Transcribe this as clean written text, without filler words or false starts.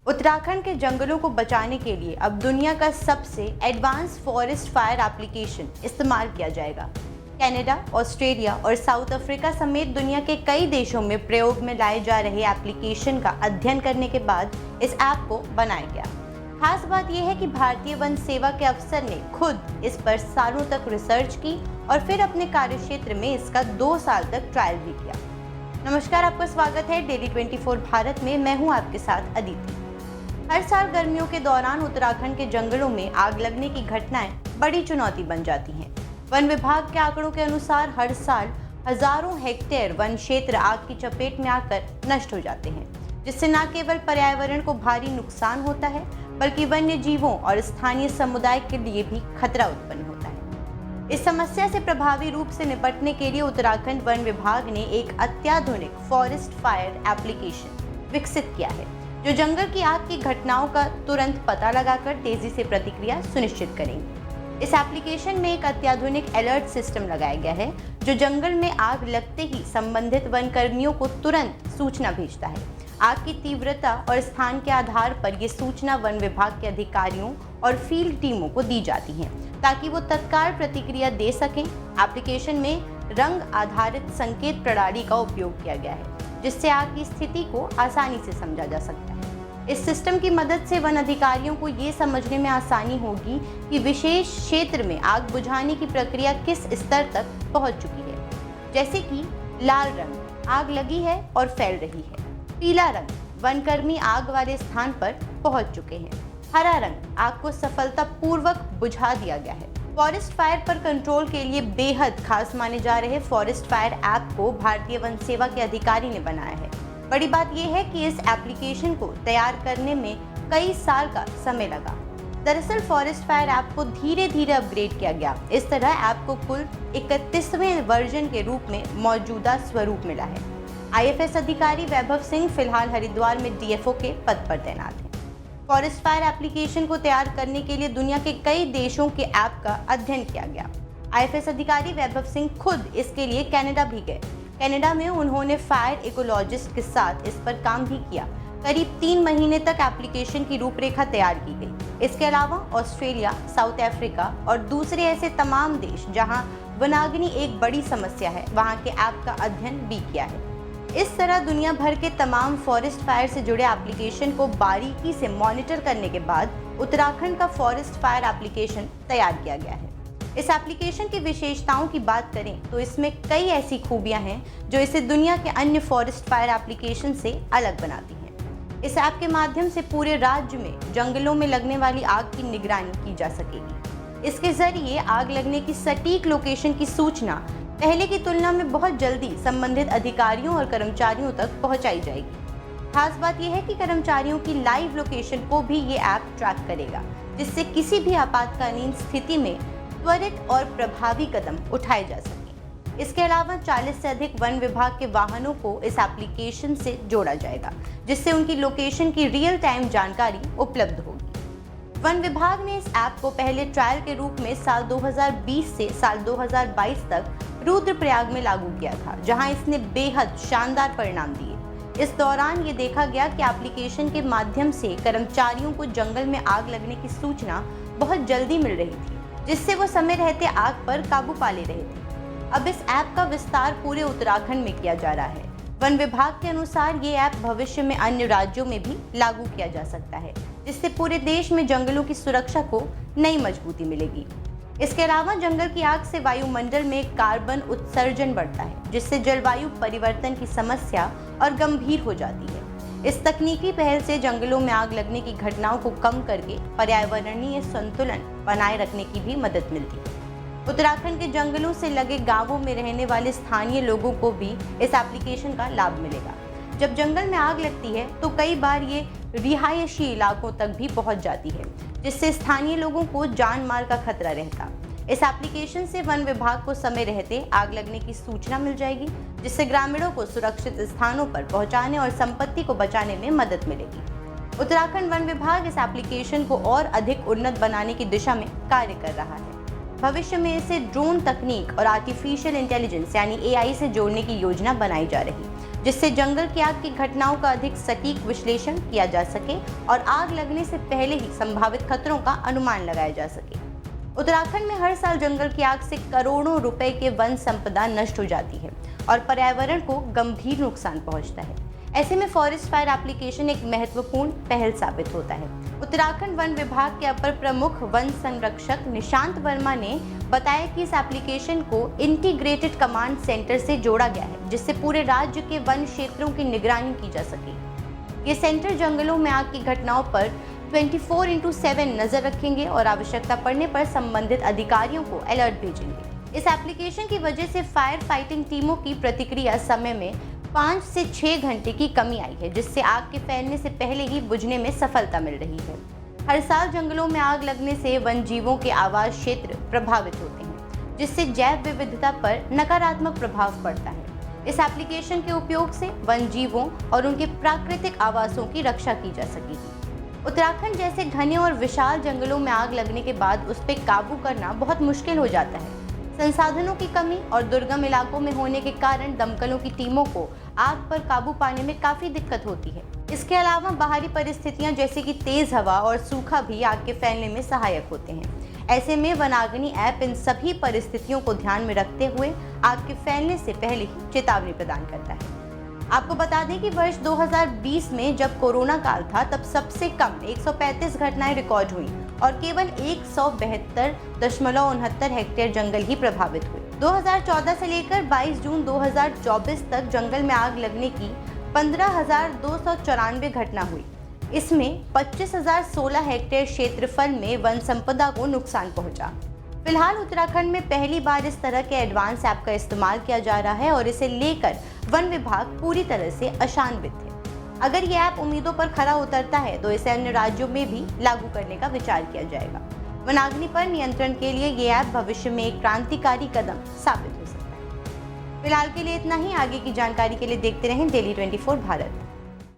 उत्तराखंड के जंगलों को बचाने के लिए अब दुनिया का सबसे एडवांस फॉरेस्ट फायर एप्लीकेशन इस्तेमाल किया जाएगा। कनाडा, ऑस्ट्रेलिया और साउथ अफ्रीका समेत दुनिया के कई देशों में प्रयोग में लाए जा रहे एप्लीकेशन का अध्ययन करने के बाद इस ऐप को बनाया गया। खास बात यह है कि भारतीय वन सेवा के अफसर ने खुद इस पर सालों तक रिसर्च की और फिर अपने कार्यक्षेत्र में इसका 2 साल तक ट्रायल भी किया। नमस्कार, आपका स्वागत है डेली 24 भारत में। मैं हूं आपके साथ अदिति। हर साल गर्मियों के दौरान उत्तराखंड के जंगलों में आग लगने की घटनाएं बड़ी चुनौती बन जाती हैं। वन विभाग के आंकड़ों के अनुसार हर साल हजारों हेक्टेयर वन क्षेत्र आग की चपेट में आकर नष्ट हो जाते हैं, जिससे न केवल पर्यावरण को भारी नुकसान होता है बल्कि वन्य जीवों और स्थानीय समुदाय के लिए भी खतरा उत्पन्न होता है। इस समस्या से प्रभावी रूप से निपटने के लिए उत्तराखंड वन विभाग ने एक अत्याधुनिक फॉरेस्ट फायर एप्लीकेशन विकसित किया है, जो जंगल की आग की घटनाओं का तुरंत पता लगाकर तेजी से प्रतिक्रिया सुनिश्चित करेंगे। इस एप्लीकेशन में एक अत्याधुनिक अलर्ट सिस्टम लगाया गया है, जो जंगल में आग लगते ही संबंधित वन कर्मियों को तुरंत सूचना भेजता है। आग की तीव्रता और स्थान के आधार पर ये सूचना वन विभाग के अधिकारियों और फील्ड टीमों को दी जाती है, ताकि वो तत्काल प्रतिक्रिया दे सकें। एप्लीकेशन में रंग आधारित संकेत प्रणाली का उपयोग किया गया है, जिससे आग की स्थिति को आसानी से समझा जा सकता है। इस सिस्टम की मदद से वन अधिकारियों को ये समझने में आसानी होगी कि विशेष क्षेत्र में आग बुझाने की प्रक्रिया किस स्तर तक पहुंच चुकी है। जैसे कि लाल रंग, आग लगी है और फैल रही है। पीला रंग, वनकर्मी आग वाले स्थान पर पहुंच चुके हैं। हरा रंग, आग को सफलतापूर्वक बुझा दिया गया है। फॉरेस्ट फायर पर कंट्रोल के लिए बेहद खास माने जा रहे फॉरेस्ट फायर ऐप को भारतीय वन सेवा के अधिकारी ने बनाया है। बड़ी बात यह है कि इस एप्लीकेशन को तैयार करने में कई साल का समय लगा। दरअसल फॉरेस्ट फायर ऐप को धीरे धीरे अपग्रेड किया गया। इस तरह ऐप को कुल 31वें वर्जन के रूप में मौजूदा स्वरूप मिला है। IFS अधिकारी वैभव सिंह फिलहाल हरिद्वार में DFO के पद पर तैनात हैं। फॉरेस्ट फायर एप्लीकेशन को तैयार करने के लिए दुनिया के कई देशों के ऐप का अध्ययन किया गया। IFS अधिकारी वैभव सिंह खुद इसके लिए कनाडा भी गए। कनाडा में उन्होंने फायर इकोलॉजिस्ट के साथ इस पर काम भी किया। करीब 3 महीने तक एप्लीकेशन की रूपरेखा तैयार की गई। इसके अलावा ऑस्ट्रेलिया, साउथ अफ्रीका और दूसरे ऐसे तमाम देश जहां वनाग्नि एक बड़ी समस्या है, वहां के ऐप का अध्ययन भी किया है। इस तरह दुनिया भर के तमाम फॉरेस्ट फायर से जुड़े एप्लीकेशन को बारीकी से मॉनिटर करने के बाद उत्तराखंड का फॉरेस्ट फायर एप्लीकेशन तैयार किया गया है। इस एप्लीकेशन की विशेषताओं की बात करें तो इसमें कई ऐसी खूबियां हैं जो इसे दुनिया के अन्य फॉरेस्ट फायर एप्लीकेशन से अलग बनाती हैं। इस ऐप के माध्यम से पूरे राज्य में जंगलों में लगने वाली आग की निगरानी की जा सकेगी। इसके जरिए आग लगने की सटीक लोकेशन की सूचना पहले की तुलना में बहुत जल्दी संबंधित अधिकारियों और कर्मचारियों तक पहुंचाई जाएगी। खास बात यह है कि कर्मचारियों की लाइव लोकेशन को भी ये ऐप ट्रैक करेगा, जिससे किसी भी आपातकालीन स्थिति में त्वरित और प्रभावी कदम उठाए जा सकें। इसके अलावा 40 से अधिक वन विभाग के वाहनों को इस एप्लीकेशन से जोड़ा जाएगा, जिससे उनकी लोकेशन की रियल टाइम जानकारी उपलब्ध होगी। वन विभाग ने इस ऐप को पहले ट्रायल के रूप में साल 2020 से साल 2022 तक रुद्रप्रयाग में लागू किया था, जहां इसने बेहद शानदार परिणाम दिए। इस दौरान ये देखा गया कि एप्लीकेशन के माध्यम से कर्मचारियों को जंगल में आग लगने की सूचना बहुत जल्दी मिल रही थी, जिससे वो समय रहते आग पर काबू पा ले रहे थे। अब इस ऐप का विस्तार पूरे उत्तराखंड में किया जा रहा है। वन विभाग के अनुसार ये ऐप भविष्य में अन्य राज्यों में भी लागू किया जा सकता है, जिससे पूरे देश में जंगलों की सुरक्षा को नई मजबूती मिलेगी। इसके अलावा जंगल की आग से वायुमंडल में कार्बन उत्सर्जन बढ़ता है, जिससे जलवायु परिवर्तन की समस्या और गंभीर हो जाती है। इस तकनीकी पहल से जंगलों में आग लगने की घटनाओं को कम करके पर्यावरणीय संतुलन बनाए रखने की भी मदद मिलती है। उत्तराखंड के जंगलों से लगे गांवों में रहने वाले स्थानीय लोगों को भी इस एप्लीकेशन का लाभ मिलेगा। जब जंगल में आग लगती है तो कई बार ये रिहायशी इलाकों तक भी पहुंच जाती है, जिससे स्थानीय लोगों को जान माल का खतरा रहता। इस एप्लीकेशन से वन विभाग को समय रहते आग लगने की सूचना मिल जाएगी, जिससे ग्रामीणों को सुरक्षित स्थानों पर पहुंचाने और संपत्ति को बचाने में मदद मिलेगी। उत्तराखंड वन विभाग इस एप्लीकेशन को और अधिक उन्नत बनाने की दिशा में कार्य कर रहा है। भविष्य में इसे ड्रोन तकनीक और आर्टिफिशियल इंटेलिजेंस यानी AI से जोड़ने की योजना बनाई जा रही, जिससे जंगल की आग की घटनाओं का अधिक सटीक विश्लेषण किया जा सके और आग लगने से पहले ही संभावित खतरों का अनुमान लगाया जा सके। उत्तराखंड में हर साल जंगल की आग से करोड़ों रुपए के वन संपदा नष्ट हो जाती है और पर्यावरण को गंभीर नुकसान पहुंचता है। ऐसे में फॉरेस्ट फायर एप्लीकेशन एक महत्वपूर्ण पहल साबित होता है। उत्तराखंड वन विभाग के अपर प्रमुख वन संरक्षक निशांत वर्मा ने बताया कि इस एप्लीकेशन को इंटीग्रेटेड कमांड सेंटर से जोड़ा गया है, जिससे पूरे राज्य के वन क्षेत्रों की निगरानी की जा सके। ये सेंटर जंगलों में आग की घटनाओं पर 24/7 नजर रखेंगे और आवश्यकता पड़ने पर संबंधित अधिकारियों को अलर्ट भेजेंगे। इस एप्लीकेशन की वजह से फायर फाइटिंग टीमों की प्रतिक्रिया समय में 5 से 6 घंटे की कमी आई है, जिससे आग के फैलने से पहले ही बुझने में सफलता मिल रही है। हर साल जंगलों में आग लगने से वन जीवों के आवास क्षेत्र प्रभावित होते हैं, जिससे जैव विविधता पर नकारात्मक प्रभाव पड़ता है। इस एप्लीकेशन के उपयोग से वन जीवों और उनके प्राकृतिक आवासों की रक्षा की जा सकेगी। उत्तराखंड जैसे घने और विशाल जंगलों में आग लगने के बाद उस पर काबू करना बहुत मुश्किल हो जाता है। संसाधनों की कमी और दुर्गम इलाकों में होने के कारण दमकलों की टीमों को आग पर काबू पाने में काफी दिक्कत होती है। इसके अलावा बाहरी परिस्थितियां जैसे कि तेज हवा और सूखा भी आग के फैलने में सहायक होते हैं। ऐसे में वनाग्नि ऐप इन सभी परिस्थितियों को ध्यान में रखते हुए आग के फैलने से पहले ही चेतावनी प्रदान करता है। आपको बता दें कि वर्ष 2020 में जब कोरोना काल था, तब सबसे कम 135 घटनाएं रिकॉर्ड हुई और केवल 172.69 हेक्टेयर जंगल ही प्रभावित हुए। 2014 से लेकर 22 जून 2024 तक जंगल में आग लगने की 15,294 घटना हुई। इसमें 25,016 हेक्टेयर क्षेत्रफल में वन संपदा को नुकसान पहुंचा। फिलहाल उत्तराखंड में पहली बार इस तरह के एडवांस ऐप का इस्तेमाल किया जा रहा है और इसे लेकर वन विभाग पूरी तरह से अशांत है। अगर ये ऐप उम्मीदों पर खरा उतरता है तो इसे अन्य राज्यों में भी लागू करने का विचार किया जाएगा। वनाग्नि पर नियंत्रण के लिए ये ऐप भविष्य में एक क्रांतिकारी कदम साबित हो सकता है। फिलहाल के लिए इतना ही। आगे की जानकारी के लिए देखते रहें डेली 24 भारत।